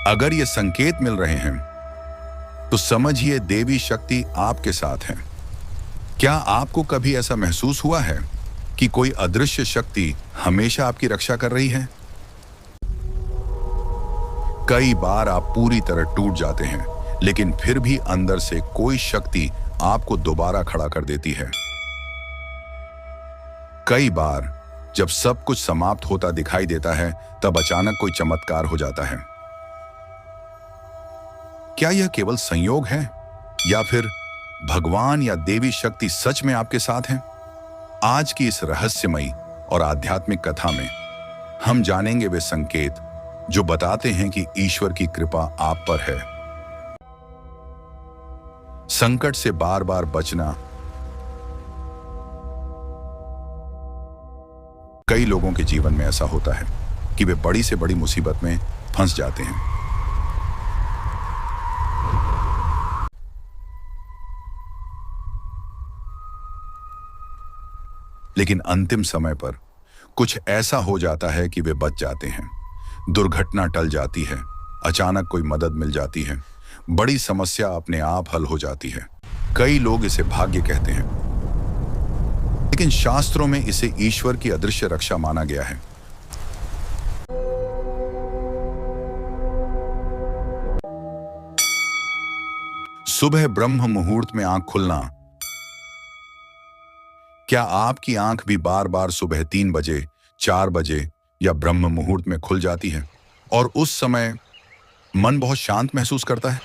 अगर ये संकेत मिल रहे हैं तो समझिए देवी शक्ति आपके साथ है। क्या आपको कभी ऐसा महसूस हुआ है कि कोई अदृश्य शक्ति हमेशा आपकी रक्षा कर रही है? कई बार आप पूरी तरह टूट जाते हैं, लेकिन फिर भी अंदर से कोई शक्ति आपको दोबारा खड़ा कर देती है। कई बार जब सब कुछ समाप्त होता दिखाई देता है, तब अचानक कोई चमत्कार हो जाता है। क्या यह केवल संयोग है या फिर भगवान या देवी शक्ति सच में आपके साथ हैं? आज की इस रहस्यमयी और आध्यात्मिक कथा में हम जानेंगे वे संकेत जो बताते हैं कि ईश्वर की कृपा आप पर है। संकट से बार बार बचना। कई लोगों के जीवन में ऐसा होता है कि वे बड़ी से बड़ी मुसीबत में फंस जाते हैं, लेकिन अंतिम समय पर कुछ ऐसा हो जाता है कि वे बच जाते हैं। दुर्घटना टल जाती है, अचानक कोई मदद मिल जाती है, बड़ी समस्या अपने आप हल हो जाती है। कई लोग इसे भाग्य कहते हैं, लेकिन शास्त्रों में इसे ईश्वर की अदृश्य रक्षा माना गया है। सुबह ब्रह्म मुहूर्त में आंख खुलना। क्या आपकी आंख भी बार बार सुबह 3 बजे, 4 बजे या ब्रह्म मुहूर्त में खुल जाती है और उस समय मन बहुत शांत महसूस करता है?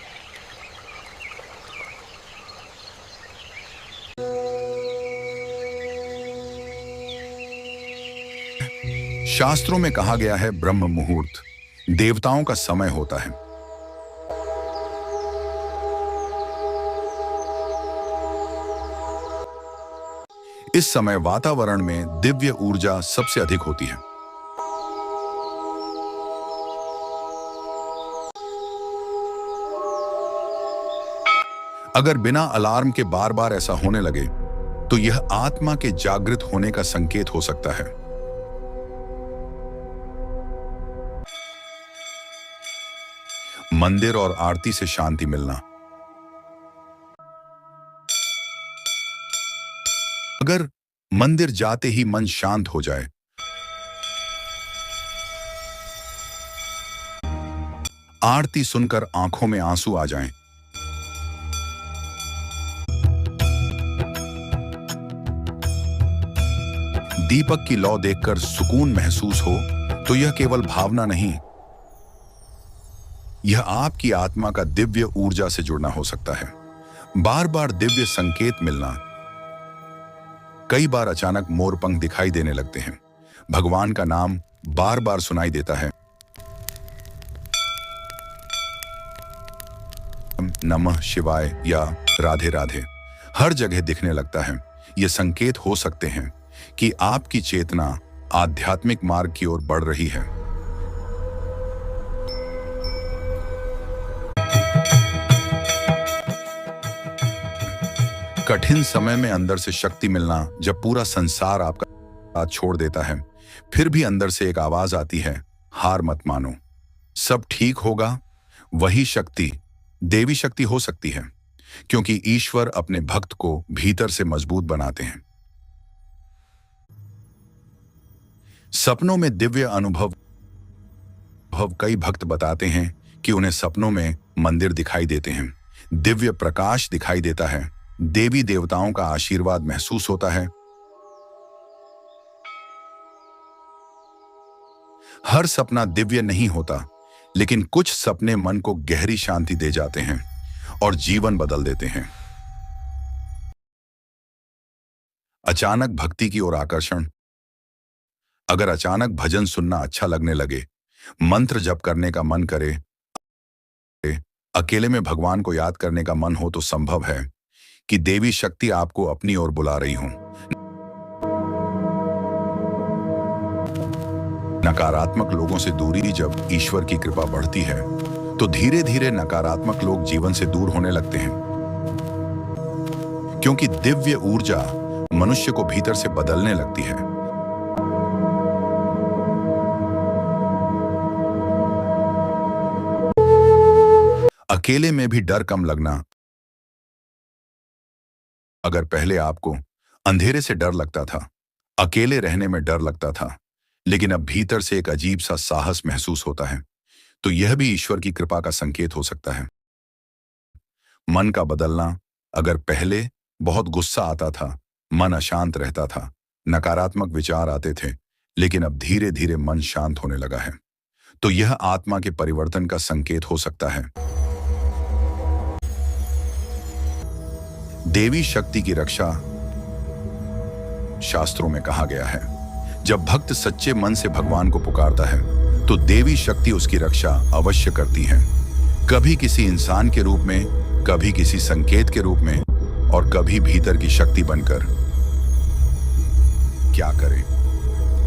शास्त्रों में कहा गया है ब्रह्म मुहूर्त देवताओं का समय होता है। इस समय वातावरण में दिव्य ऊर्जा सबसे अधिक होती है। अगर बिना अलार्म के बार बार ऐसा होने लगे तो यह आत्मा के जागृत होने का संकेत हो सकता है। मंदिर और आरती से शांति मिलना। अगर मंदिर जाते ही मन शांत हो जाए, आरती सुनकर आंखों में आंसू आ जाएं, दीपक की लौ देखकर सुकून महसूस हो, तो यह केवल भावना नहीं, यह आपकी आत्मा का दिव्य ऊर्जा से जुड़ना हो सकता है। बार बार दिव्य संकेत मिलना। कई बार अचानक मोरपंख दिखाई देने लगते हैं, भगवान का नाम बार बार सुनाई देता है, नमः शिवाय या राधे राधे हर जगह दिखने लगता है। ये संकेत हो सकते हैं कि आपकी चेतना आध्यात्मिक मार्ग की ओर बढ़ रही है। कठिन समय में अंदर से शक्ति मिलना। जब पूरा संसार आपका साथ छोड़ देता है, फिर भी अंदर से एक आवाज आती है, हार मत मानो, सब ठीक होगा। वही शक्ति देवी शक्ति हो सकती है, क्योंकि ईश्वर अपने भक्त को भीतर से मजबूत बनाते हैं। सपनों में दिव्य अनुभव। कई भक्त बताते हैं कि उन्हें सपनों में मंदिर दिखाई देते हैं, दिव्य प्रकाश दिखाई देता है, देवी देवताओं का आशीर्वाद महसूस होता है। हर सपना दिव्य नहीं होता, लेकिन कुछ सपने मन को गहरी शांति दे जाते हैं और जीवन बदल देते हैं। अचानक भक्ति की ओर आकर्षण। अगर अचानक भजन सुनना अच्छा लगने लगे, मंत्र जप करने का मन करे, अकेले में भगवान को याद करने का मन हो, तो संभव है कि देवी शक्ति आपको अपनी ओर बुला रही हो। नकारात्मक लोगों से दूरी। जब ईश्वर की कृपा बढ़ती है, तो धीरे धीरे नकारात्मक लोग जीवन से दूर होने लगते हैं, क्योंकि दिव्य ऊर्जा मनुष्य को भीतर से बदलने लगती है। अकेले में भी डर कम लगना। अगर पहले आपको अंधेरे से डर लगता था, अकेले रहने में डर लगता था, लेकिन अब भीतर से एक अजीब सा साहस महसूस होता है, तो यह भी ईश्वर की कृपा का संकेत हो सकता है। मन का बदलना। अगर पहले बहुत गुस्सा आता था, मन अशांत रहता था, नकारात्मक विचार आते थे, लेकिन अब धीरे धीरे मन शांत होने लगा है, तो यह आत्मा के परिवर्तन का संकेत हो सकता है। देवी शक्ति की रक्षा शास्त्रों में कहा गया है, जब भक्त सच्चे मन से भगवान को पुकारता है तो देवी शक्ति उसकी रक्षा अवश्य करती है, कभी किसी इंसान के रूप में, कभी किसी संकेत के रूप में, और कभी भीतर की शक्ति बनकर। क्या करें?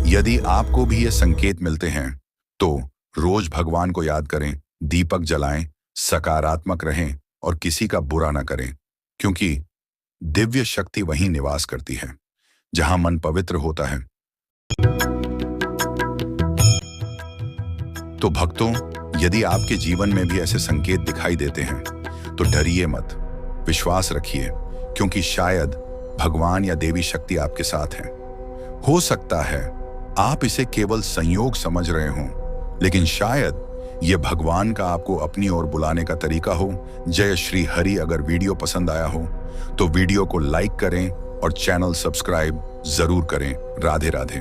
यदि आपको भी ये संकेत मिलते हैं तो रोज भगवान को याद करें, दीपक जलाएं, सकारात्मक रहें और किसी का बुरा ना करें, क्योंकि दिव्य शक्ति वहीं निवास करती है जहां मन पवित्र होता है। तो भक्तों, यदि आपके जीवन में भी ऐसे संकेत दिखाई देते हैं तो डरिए मत, विश्वास रखिए, क्योंकि शायद भगवान या देवी शक्ति आपके साथ है। हो सकता है आप इसे केवल संयोग समझ रहे हों, लेकिन शायद यह भगवान का आपको अपनी ओर बुलाने का तरीका हो। जय श्री हरि। अगर वीडियो पसंद आया हो तो वीडियो को लाइक करें और चैनल सब्सक्राइब जरूर करें। राधे राधे।